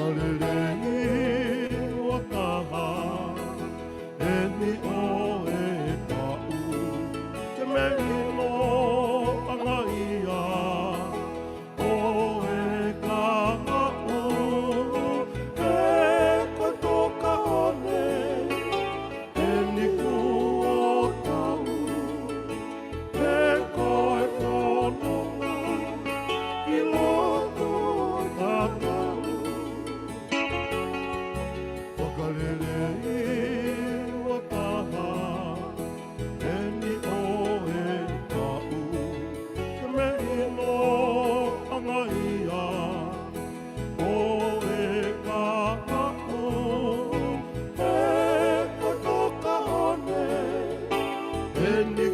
Whakalele wakaha e ni o e pa'u te mehi no anga ia o e kā'u e koto ka one e ni ku o tau e koe whanonga i loto tātau Whakalele wakaha e ni o e ka'u te mehi no anga ia o e kā'u e koto ka one e ni